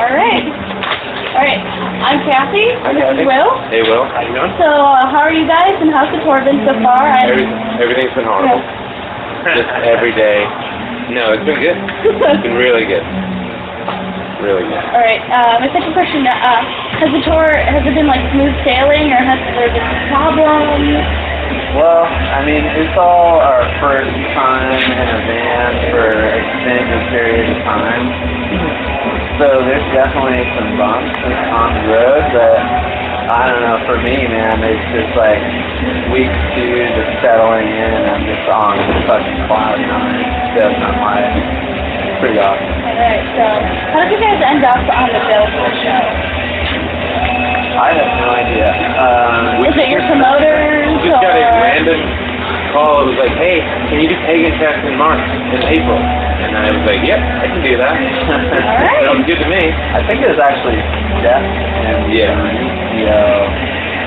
Alright. Alright. I'm Kathy. Hi, This is Kathy. Will. Hey, Will. How you doing? So, how are you guys and how's the tour been so far? Everything's been horrible. Just every day. No, it's been good. It's been really good. Really good. Alright, my second question, has it been like smooth sailing or has there been some problems? Well, I mean, it's all our first time in a van for an extended period of time. So there's definitely some bumps on the road, but I don't know, for me, man, it's just like week 2 just settling in and I'm just on fucking cloud 9. That's not my, pretty awesome. Alright, so how did you guys end up on the bill for the show? I have no idea. Is it your promoters? We just got a random call. It was like, hey, can you do pagan tests in April? And I was like, yep, I can do that. Alright. Sounds good to me. I think it was actually Jeff and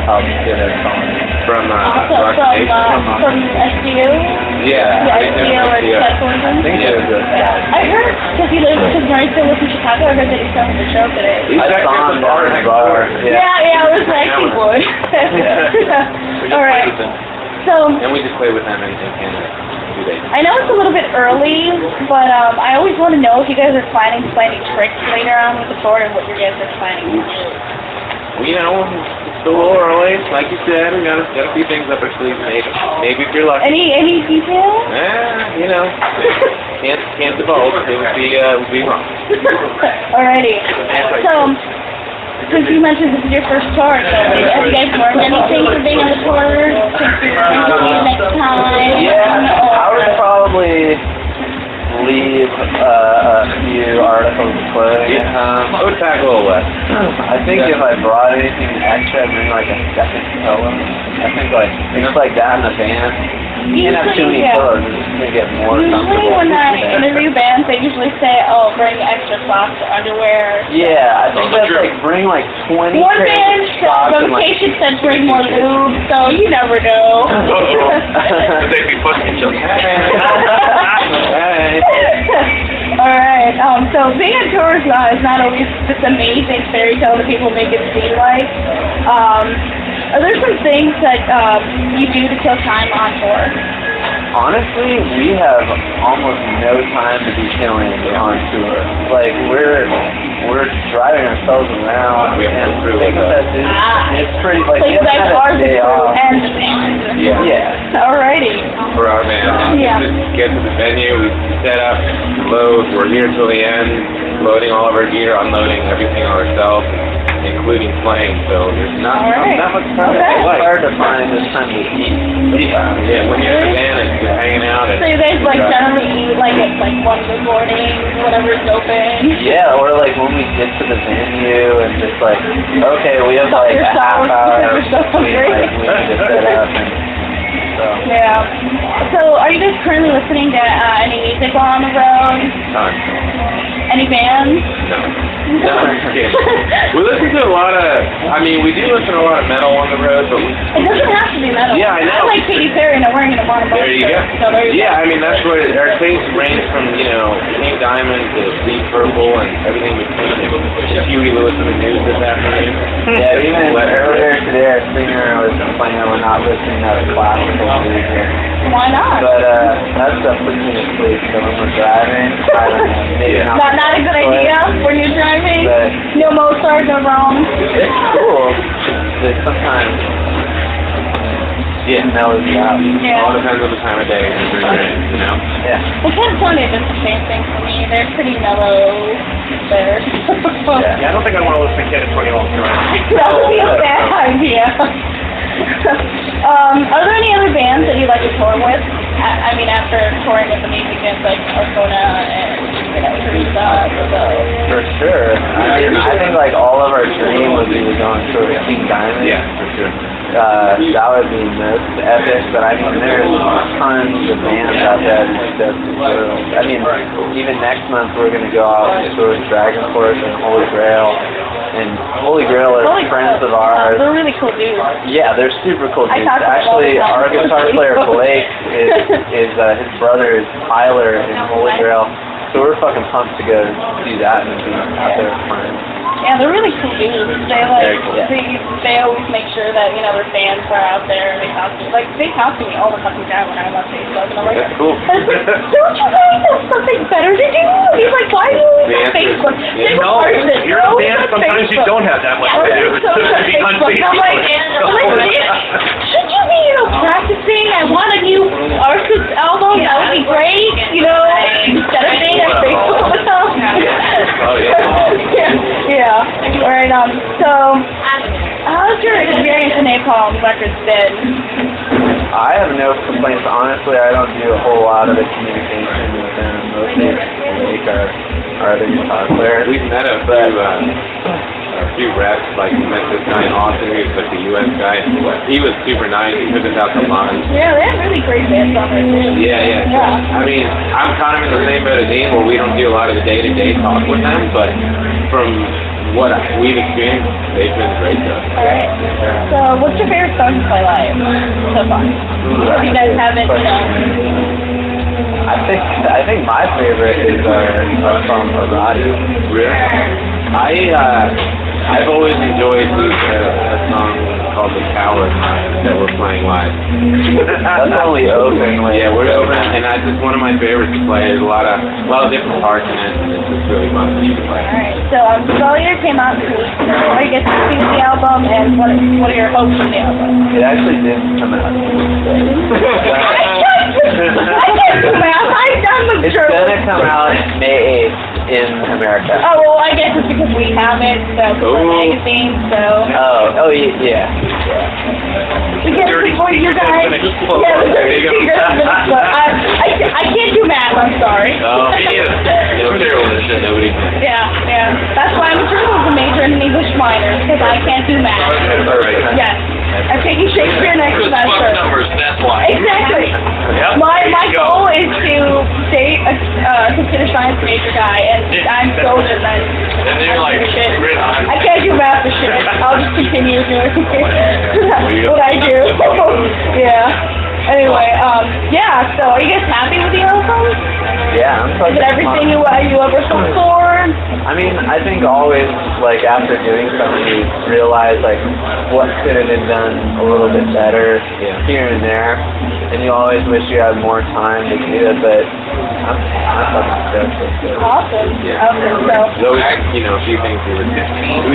how good at calling. From Also from SDU? Yeah. The SDU or Cyclism? I think it was good. I heard, because Maurice lives in Chicago, I heard that he started the show today. I saw him down at the bar. Yeah, I was like, he would. Alright. So, and we just play with them in Canada. I know it's a little bit early, but I always want to know if you guys are planning to play any tricks later on with the tour and what you guys are planning to do. Well, you know, it's still a little early. Like you said, we got a few things up our sleeves. Maybe if you're lucky. Any details? You know, can't divulge. It would be wrong. Alrighty. So, since you mentioned this is your first tour, so have you guys learned anything from being on the tour? Think you're going to do next time? Yeah, I would probably leave a few articles of clothing at home. I would pack a little less. I think if I brought anything extra, I'd bring like a second pillow. I think like things like that in the van. You can't have too many pillows, it's just going to get more comfortable. Usually when I interview bands, they usually say, oh, bring extra socks or underwear. Yeah, I think that's like bring like 20 One pairs band of socks and like... said bring more lube, so you never know. They'd be fucking each other. Hey. Alright, so being on tour is not always this amazing fairy tale that people make it seem like. Are there some things that you do to kill time on tour? Honestly, we have almost no time to be killing on tour. Like, we're driving ourselves around and it's pretty, like, so you guys are the day crew off. and the band. Yeah. Alrighty. For our band. Yeah. We just get to the venue, we set up, load, we're here till the end, loading all of our gear, unloading everything ourselves, including playing, so there's not much time to play. It's hard to find this time to eat. Yeah, when you're in the van and you're hanging out. So you guys like generally eat like at like 1 in the morning, whatever is open? Yeah, or like when we get to the venue and just like, okay, we have like a half hour between like we need to set up and so. Yeah. So are you guys currently listening to any music while on the road? Any bands? No. We listen to a lot of, we do listen to a lot of metal on the road, but it doesn't have to be metal. Yeah, I know. I like Katy Perry and I'm wearing it on a There you go. So there you go. That's what our tastes range from, Pink Diamond to Deep Purple and everything between. Huey Lewis and the News this afternoon. Yeah, even earlier today our singer was complaining that we're not listening to classical music. Why not? But that stuff puts me to sleep, so when we're driving, I don't know, maybe not a good idea when you're driving? But no Mozart, no Brahms? It's cool, but sometimes it mellows you out. Yeah. All depends on the time of day and the drink, Yeah. Well, California does the same thing for me. They're pretty mellow there. Yeah, I don't think I want to listen to Kid at 20 all the time. That would be a bad idea. Are there any other bands that you like to tour with? After touring with the music bands like Arcona and Teresa, For sure. I think like all of our dream would be to go on tour with King Diamond. Yeah, for sure. That would be most epic, but there's tons of bands out there that even next month we're going to go out and tour with Dragon Force and Holy Grail. And Holy Grail are friends of ours. They're really cool dudes. Yeah, they're super cool dudes. Actually, our guitar player Blake is his brother is Tyler in Holy Grail. So we're fucking pumped to go see that and be out there playing. Yeah, they're really cool dudes. They like Very cool. they always make sure that, you know, their fans are out there. They talk to me all the fucking time when I'm on Facebook, and I'm like, That's cool. I was like, don't you guys have something better to do? He's like, why are you on Facebook? Yeah, No, you're a band, sometimes you don't have that much to do. It's just to be on Facebook. Should you be, you know, practicing? I want a new artist album. That would be great, you know, instead of being on Facebook with them. Oh, Yeah. All right. So, how's your experience in Napalm Records been? I have no complaints. Honestly, I don't do a whole lot of the communication with them. Mostly Blake, our other guitar player. We've met a few reps, like we met this guy in Austin, who's like the U.S. guy. He was super nice. He took us out to lunch. Yeah, they have really great bands on there too. Yeah. I mean, I'm kind of in the same boat as Dean, where we don't do a lot of the day-to-day talk with them, but from what we've experienced, they've been great to us. Alright. So, what's your favorite song to play live so far? If you guys haven't, you know. I think my favorite is our song Arati. Really? I've always enjoyed a song called The Coward that we're playing live. That's only open. Yeah, we're open, and that's just one of my favorites to play. There's a lot of different parts in it, and it's just really fun for you to play. Alright, so Failure came out 2 weeks ago. I guess to see the album, and what are your hopes for the album? It actually didn't come out. I can't do math. I've done the It's gonna come out May 8th in America. Oh, well, I guess it's because we have it, so it's a magazine, so. Oh, yeah. We get to support you guys. Yeah, the dirty secrets of Minnesota. I can't do math, I'm sorry. Oh, no terrible this shit, nobody can. Yeah. That's why I'm a journalism major and an English minor, because I can't do math. Alright. Yes. I'm taking Shakespeare next semester. Numbers, that's why. Exactly. Yep. My goal is to stay a computer science major guy, and I'm so good at And then you're like, shit. right on. I can't do math for shit. I'll just continue doing what I do. Yeah. Anyway, yeah, so are you guys happy with the album? Yeah, I'm Is fucking it everything you ever hoped for? I mean, I think always, like, after doing something, you realize, like, what could have been done a little bit better here and there, and you always wish you had more time to do it, but I'm fucking stoked with it. Awesome. Yeah. Okay, so. There's always, you know, a few things we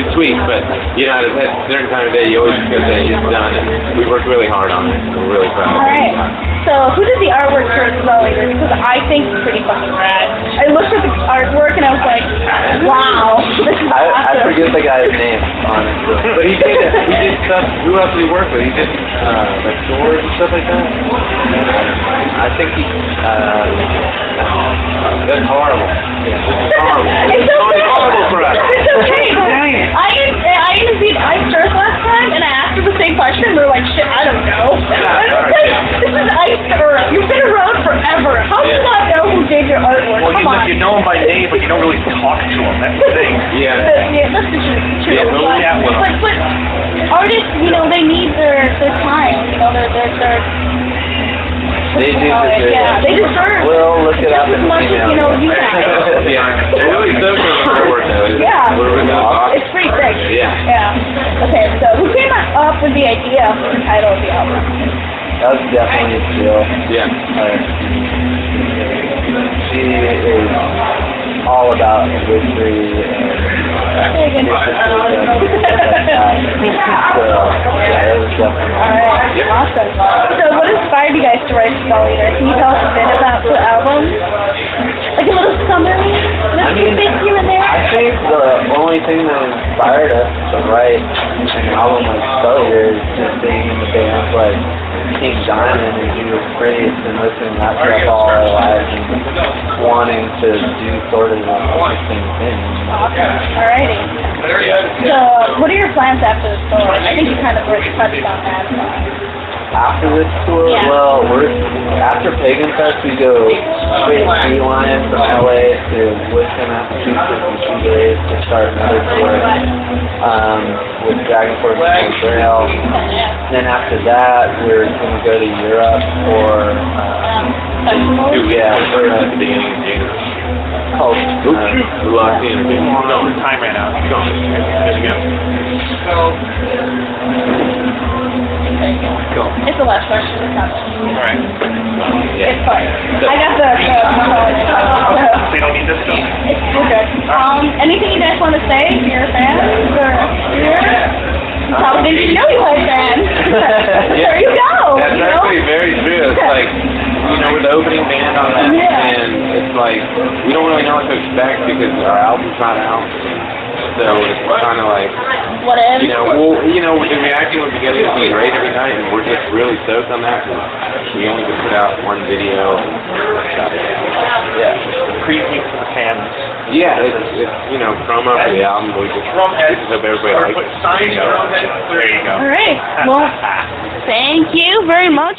would tweak, but, you know, at a certain time of day, you always feel that it's done, and we worked really hard on it, so we're really proud of it. Alright, so who did the artwork for Exfoliator? Because I think it's pretty fucking rad. I looked at the artwork and I was like, wow, this is I awesome. forget the guy's name, honestly. But he did stuff. Who else did he work with? He did like swords and stuff like that. I think he, That's horrible. That's horrible. It's okay. Horrible for us. It's okay. I interviewed Ice Earth last time and I asked her the same question. We were like, shit, I don't know. This is Ice Earth. You've been around forever. How do you not know who did your artwork? Well, Come on. you know him by name, but you don't really talk to him. That's the thing. Yeah. Yeah, that's the truth. Yeah, well, But artists, you know, they need their time. You know, their they do deserve it. Yeah, they deserve We'll look it just up as in much as, you know, you guys. Yeah. We're really stoked with our work though. Yeah. We're really awesome. It's pretty great. Yeah. Okay, so who came up with the idea for the title of the album? That was definitely Jill. Yeah. She is all about wizardry and Alright, awesome. So what inspired you guys to write Exfoliator? Can you tell us a bit about the album? Like a little summary? I mean, you in there? I think the only thing that inspired us to write an album like Exfoliator is just being in the bands like King Diamond and Judas Priest and listening to that stuff all our lives and wanting to do sort of the same thing. Awesome. Alrighty. So, what are your plans after the tour? I think you kind of already touched on that. After this tour, Yeah. well, after Pagan Fest, we go straight beeline from LA to Worcester, Massachusetts in 2 days to start another tour with Dragon Force and Trail. Then after that, we're going to go to Europe for Festivals? Yeah, we're at the beginning of June. called... Good luck. No, the time ran out. Go. There you go. Go. It's the last question. It's not All right. It's fine. I got the They don't need this stuff? we're good. Anything you guys want to say to your fans or viewers? Probably didn't know you had fans. There you go. That's actually very true. It's like, we're the opening band on that, and it's like, we don't really know what to expect because our album's not out. So it's kind of like, What if? the reaction would be getting to be great every night, and we're just really stoked on that because we only just put out one video. Yeah. Preview for the fans. Yeah, it's promo for the album. We just hope everybody likes it. There you go. All right. Well, thank you very much.